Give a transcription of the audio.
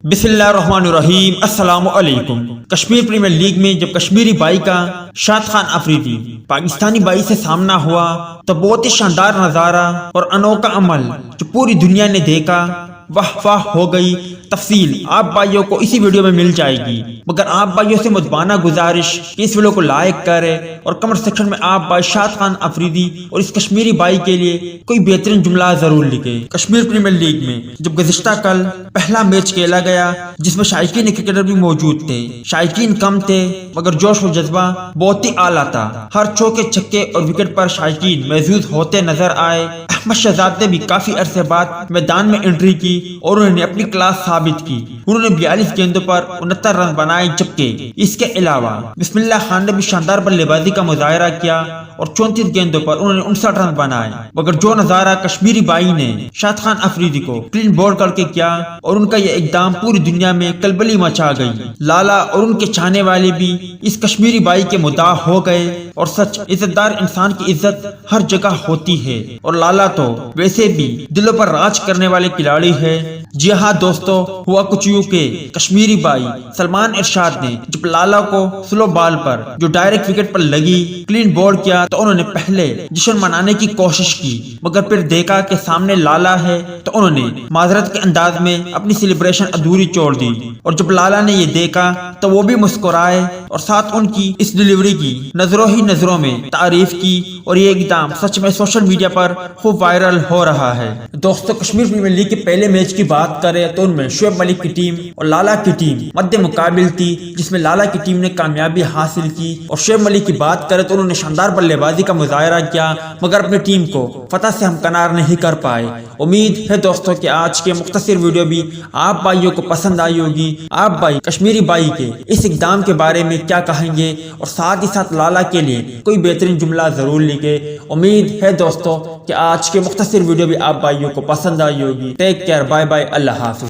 बिस्मिल्लाहिर्रहमानिर्रहीम। अस्सलाम वालेकुम। कश्मीर प्रीमियर लीग में जब कश्मीरी बाई का शाद खान अफरीदी पाकिस्तानी बाई से सामना हुआ तो बहुत ही शानदार नजारा और अनोखा अमल जो पूरी दुनिया ने देखा, वाह वाह हो गई। तफसील आप भाइयों को इसी वीडियो में मिल जाएगी, मगर आप भाइयों से मुद्बाना गुजारिश कि इस वीडियो को लाइक करें और कमेंट सेक्शन में आप भाई शाद खान अफरीदी और इस कश्मीरी भाई के लिए कोई बेहतरीन जुमला जरूर लिखे। कश्मीर प्रीमियर लीग में जब गुज़िश्ता कल पहला मैच खेला गया जिसमें शायकीन क्रिकेटर भी मौजूद थे, शायकीन कम थे मगर जोश और जज्बा बहुत ही आला था। हर चौके छक्के और विकेट पर शायकीन मौजूद होते नजर आए। अहमद शहजाद ने भी काफी अरसे बाद मैदान में एंट्री की और उन्होंने अपनी क्लास साबित की। उन्होंने 42 गेंदों पर 69 रन बनाए, जबकि इसके अलावा बिस्मिल्लाह खान ने भी शानदार बल्लेबाजी का मुजाहरा किया और 34 गेंदों पर उन्होंने 59 रन बनाए। मगर जो नजारा कश्मीरी बाई ने शाद खान अफरीदी को क्लीन बोल्ड करके किया और उनका यह इकदाम पूरी दुनिया में कलबली मचा गई। लाला और उनके चाहने वाले भी इस कश्मीरी बाई के मुद्दा हो गए और सच इज्जतदार इंसान की इज्जत हर जगह होती है और लाला तो वैसे भी दिलों पर राज करने वाले खिलाड़ी है। जी हाँ दोस्तों, हुआ कुछ यूं के कश्मीरी बाई सलमान इरशाद ने जब लाला को स्लो बॉल पर जो डायरेक्ट विकेट पर लगी क्लीन बोल्ड किया तो उन्होंने पहले जश्न मनाने की कोशिश की, मगर फिर देखा कि सामने लाला है तो उन्होंने माजरत के अंदाज में अपनी सेलिब्रेशन अधूरी छोड़ दी। और जब लाला ने ये देखा तो वो भी मुस्कुराए और साथ उनकी इस डिलीवरी की नजरों ही नजरों में तारीफ की और ये इकदाम सच में सोशल मीडिया पर खूब वायरल हो रहा है। दोस्तों, कश्मीर प्रीमियर लीग के पहले मैच की बात करें तो उनमें शुएब मलिक की टीम और लाला की टीम मध्य मुकाबिल थी, जिसमें लाला की टीम ने कामयाबी हासिल की। और शुएब मलिक की बात करें तो उन्होंने शानदार बल्लेबाजी का मुजाहरा किया, मगर अपनी टीम को फतह से हमकनार नहीं कर पाए। उम्मीद है दोस्तों कि आज के मुख्तसर वीडियो भी आप भाइयों को पसंद आई होगी। आप भाई कश्मीरी बाई के इस इकदाम के बारे में क्या कहेंगे और साथ ही साथ लाला के लिए कोई बेहतरीन जुमला जरूर लिखे। उम्मीद है दोस्तों कि आज के मुख्तसर वीडियो भी आप भाइयों को पसंद आई होगी। टेक केयर, बाय बाय, अल्लाह हाफिज।